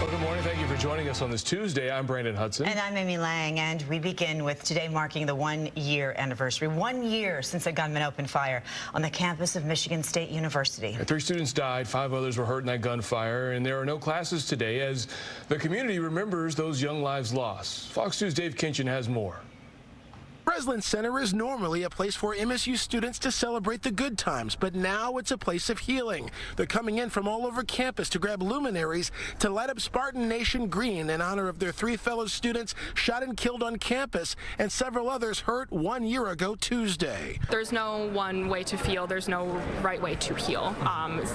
Well, good morning. Thank you for joining us on this Tuesday. I'm Brandon Hudson. And I'm Amy Lange, and we begin with today marking the 1-year anniversary. 1 year since a gunman opened fire on the campus of Michigan State University. 3 students died, 5 others were hurt in that gunfire, and there are no classes today as the community remembers those young lives lost. Fox News' Dave Kinchin has more. Breslin Center is normally a place for MSU students to celebrate the good times, but now it's a place of healing. They're coming in from all over campus to grab luminaries to light up Spartan Nation green in honor of their 3 fellow students shot and killed on campus and several others hurt 1 year ago Tuesday. There's no one way to feel. There's no right way to heal.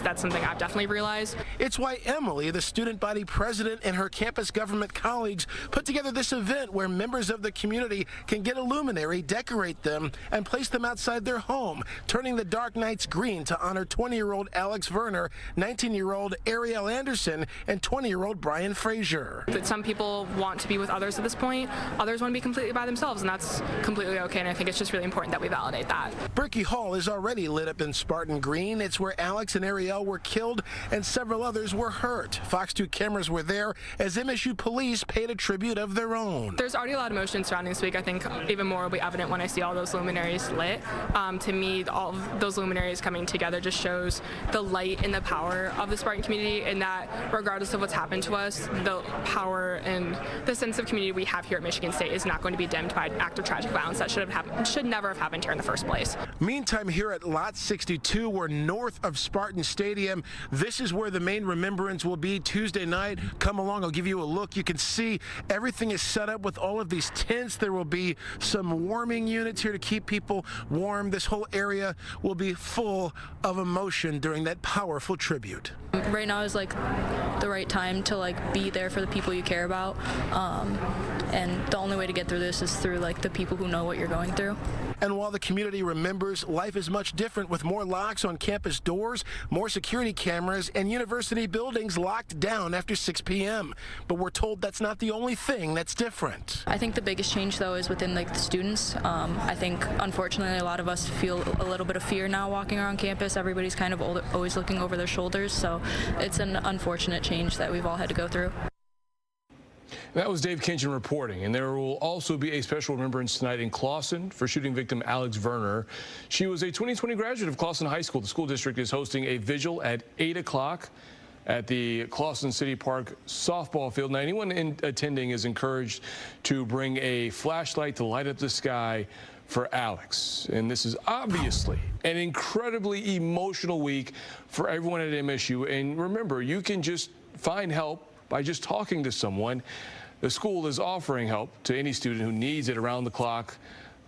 That's something I've definitely realized. It's why Emily, the student body president, and her campus government colleagues put together this event where members of the community can get a luminary, decorate them, and place them outside their home, turning the dark nights green to honor 20-year-old Alex Verner, 19-year-old Ariel Anderson, and 20-year-old Brian Frazier. That some people want to be with others at this point, others want to be completely by themselves, and that's completely okay, and I think it's just really important that we validate that. Berkey Hall is already lit up in Spartan green. It's where Alex and Ariel were killed and several others were hurt. Fox 2 cameras were there as MSU police paid a tribute of their own. There's already a lot of emotion surrounding this week. I think even more will be evident when I see all those luminaries lit. To me, all of those luminaries coming together just shows the light and the power of the Spartan community, and that regardless of what's happened to us, the power and the sense of community we have here at Michigan State is not going to be dimmed by an act of tragic violence that should never have happened here in the first place. Meantime, here at Lot 62, we're north of Spartan Stadium. This is where the main remembrance will be Tuesday night. Come along, I'll give you a look. You can see everything is set up with all of these tents. There will be some warming units here to keep people warm. This whole area will be full of emotion during that powerful tribute. Right now is like the right time to be there for the people you care about, and the only way to get through this is through the people who know what you're going through. And while the community remembers, life is much different with more locks on campus doors, more security cameras, and university buildings locked down after 6 p.m. But we're told that's not the only thing that's different. I think the biggest change, though, is within the students. I think, unfortunately, a lot of us feel a little bit of fear now walking around campus. Everybody's kind of always looking over their shoulders, so it's an unfortunate change that we've all had to go through. That was Dave Kinchin reporting, and there will also be a special remembrance tonight in Clawson for shooting victim Alex Verner. She was a 2020 graduate of Clawson High School. The school district is hosting a vigil at 8 o'clock at the Clawson City Park softball field. Now, anyone attending is encouraged to bring a flashlight to light up the sky for Alex. And this is obviously an incredibly emotional week for everyone at MSU. And remember, you can just find help by just talking to someone. The school is offering help to any student who needs it around the clock.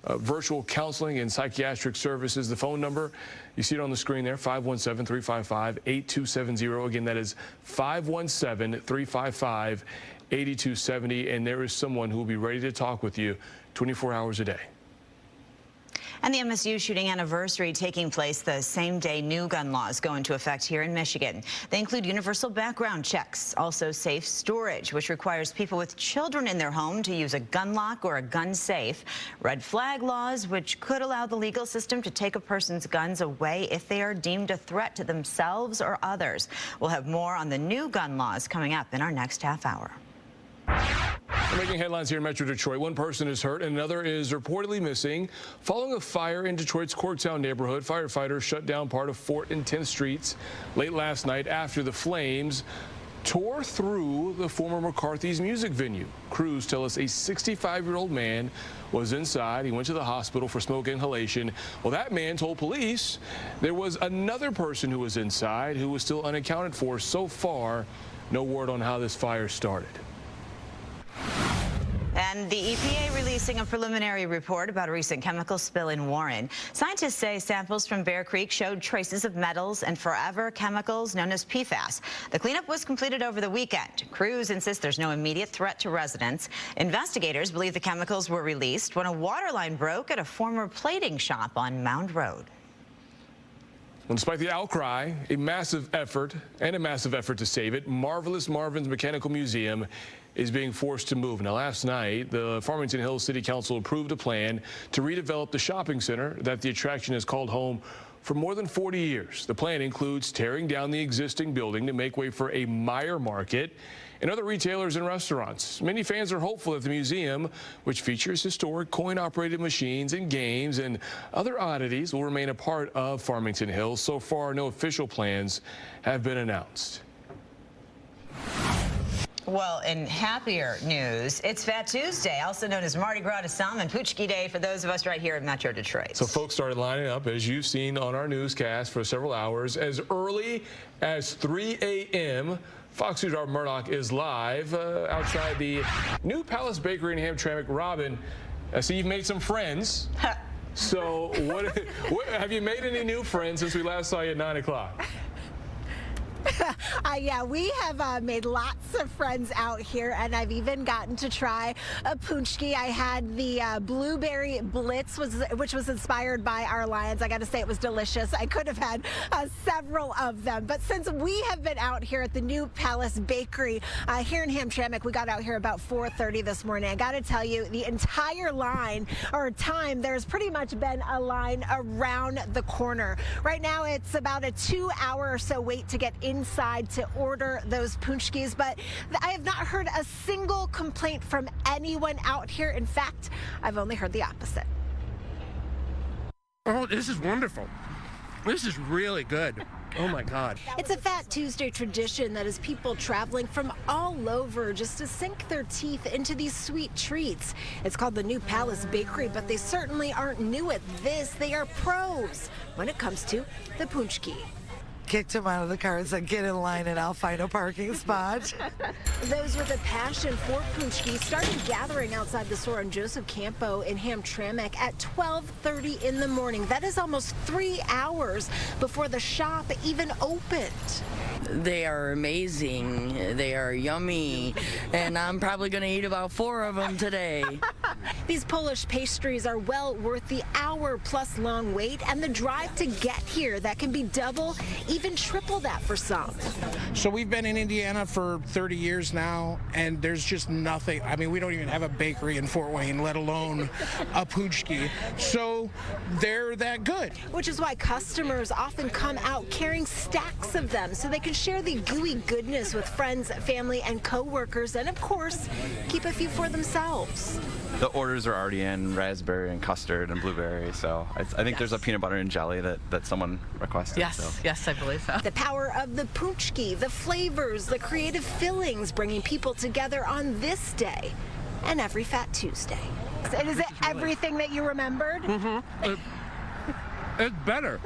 Virtual counseling and psychiatric services. The phone number, you see it on the screen there, 517-355-8270. Again, that is 517-355-8270. And there is someone who will be ready to talk with you 24 hours a day. And the MSU shooting anniversary taking place the same day new gun laws go into effect here in Michigan. They include universal background checks, also safe storage, which requires people with children in their home to use a gun lock or a gun safe. Red flag laws, which could allow the legal system to take a person's guns away if they are deemed a threat to themselves or others. We'll have more on the new gun laws coming up in our next half hour. We're making headlines here in Metro Detroit. One person is hurt and another is reportedly missing. Following a fire in Detroit's Corktown neighborhood, firefighters shut down part of 4th and 10th Streets late last night after the flames tore through the former McCarthy's music venue. Crews tell us a 65-year-old man was inside. He went to the hospital for smoke inhalation. Well, that man told police there was another person who was inside who was still unaccounted for. So far, no word on how this fire started. And the EPA releasing a preliminary report about a recent chemical spill in Warren. Scientists say samples from Bear Creek showed traces of metals and forever chemicals known as PFAS. The cleanup was completed over the weekend. Crews insist there's no immediate threat to residents. Investigators believe the chemicals were released when a water line broke at a former plating shop on Mound Road. Well, despite the outcry, a massive effort to save it, marvelous Marvins Mechanical Museum is being forced to move. Now, last night, the Farmington Hills City Council approved a plan to redevelop the shopping center that the attraction has called home for more than 40 years. The plan includes tearing down the existing building to make way for a Meyer Market and other retailers and restaurants. Many fans are hopeful that the museum, which features historic coin-operated machines and games and other oddities, will remain a part of Farmington Hills. So far, no official plans have been announced. Well, in happier news, it's Fat Tuesday, also known as Mardi Gras and Poochki Day for those of us right here in Metro Detroit. So folks started lining up, as you've seen on our newscast, for several hours. As early as 3 a.m., Fox News' Robin Murdoch is live outside the New Palace Bakery in Hamtramck. Robin, I see you've made some friends. So what have you made any new friends since we last saw you at 9 o'clock? Yeah, we have made lots of friends out here, and I've even gotten to try a Poochki. I had the blueberry blitz, which was inspired by our Lions. I got to say, it was delicious. I could have had several of them. But since we have been out here at the New Palace Bakery here in Hamtramck, we got out here about 4:30 this morning. I got to tell you, the entire line or time, there's pretty much been a line around the corner. Right now, it's about a 2-hour or so wait to get inside to order those Poochkis, but I have not heard a single complaint from anyone out here. In fact, I've only heard the opposite. Oh, this is wonderful. This is really good. Oh my God. It's a Fat Tuesday tradition that is people traveling from all over just to sink their teeth into these sweet treats. It's called the New Palace Bakery, but they certainly aren't new at this. They are pros when it comes to the Poochki. Kicked him out of the car and said, get in line and I'll find a parking spot. Those with a passion for Poochki started gathering outside the store on Joseph Campo in Hamtramck at 12:30 in the morning. That is almost 3 hours before the shop even opened. They are amazing. They are yummy. And I'm probably going to eat about 4 of them today. These Polish pastries are well worth the hour-plus long wait and the drive to get here. That can be double, even triple that for some. So we've been in Indiana for 30 years now, and there's just nothing. I mean, we don't even have a bakery in Fort Wayne, let alone a Poochki. So they're that good. Which is why customers often come out carrying stacks of them so they can share the gooey goodness with friends, family, and co-workers, and of course, keep a few for themselves. The orders are already in raspberry and custard and blueberry, so I think there's a peanut butter and jelly that someone requested. Yes, so. yes, I believe so. The power of the Poochki, the flavors, the creative fillings, bringing people together on this day and every Fat Tuesday. Is it everything that you remembered? Mm-hmm. It's better.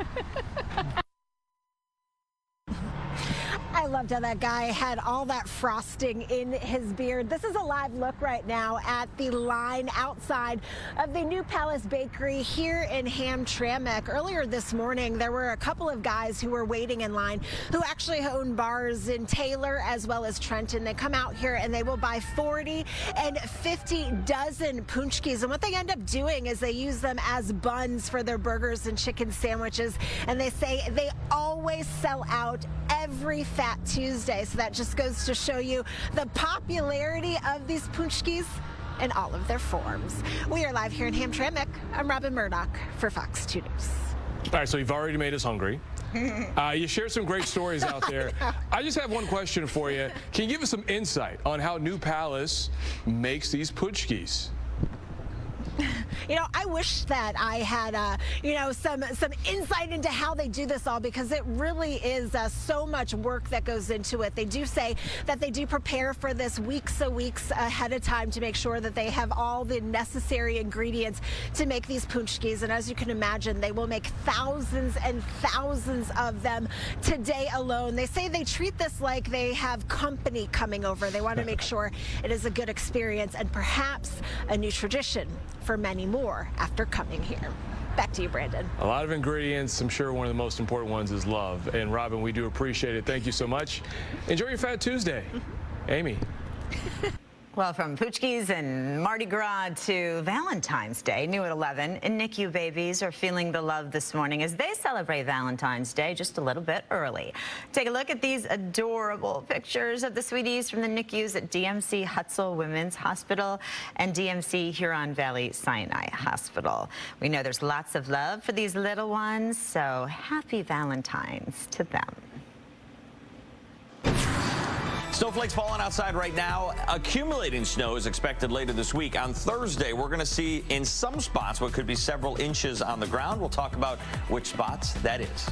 I loved how that guy had all that frosting in his beard. This is a live look right now at the line outside of the New Palace Bakery here in Hamtramck. Earlier this morning, there were a couple of guys who were waiting in line who actually own bars in Taylor as well as Trenton. They come out here and they will buy 40 and 50 dozen Poochkis. And what they end up doing is they use them as buns for their burgers and chicken sandwiches. And they say they always sell out every Fat Tuesday. So that just goes to show you the popularity of these Poochkis in all of their forms. We are live here in Hamtramck. I'm Robin Murdoch for Fox 2 News. All right, so you've already made us hungry. You shared some great stories out there. I just have one question for you. Can you give us some insight on how New Palace makes these Poochkis? You know, I wish that I had, some insight into how they do this all, because it really is so much work that goes into it. They do say that they do prepare for this weeks ahead of time to make sure that they have all the necessary ingredients to make these Poochkis. And as you can imagine, they will make thousands and thousands of them today alone. They say they treat this like they have company coming over. They want to make sure it is a good experience and perhaps a new tradition for many more after coming here. Back to you, Brandon. A lot of ingredients. I'm sure one of the most important ones is love. And Robin, we do appreciate it. Thank you so much. Enjoy your Fat Tuesday. Amy. Well, from Poochkis and Mardi Gras to Valentine's Day, new at 11, and NICU babies are feeling the love this morning as they celebrate Valentine's Day just a little bit early. Take a look at these adorable pictures of the sweeties from the NICUs at DMC Hudson Women's Hospital and DMC Huron Valley Sinai Hospital. We know there's lots of love for these little ones, so happy Valentine's to them. Snowflakes falling outside right now. Accumulating snow is expected later this week. On Thursday, we're going to see in some spots what could be several inches on the ground. We'll talk about which spots that is.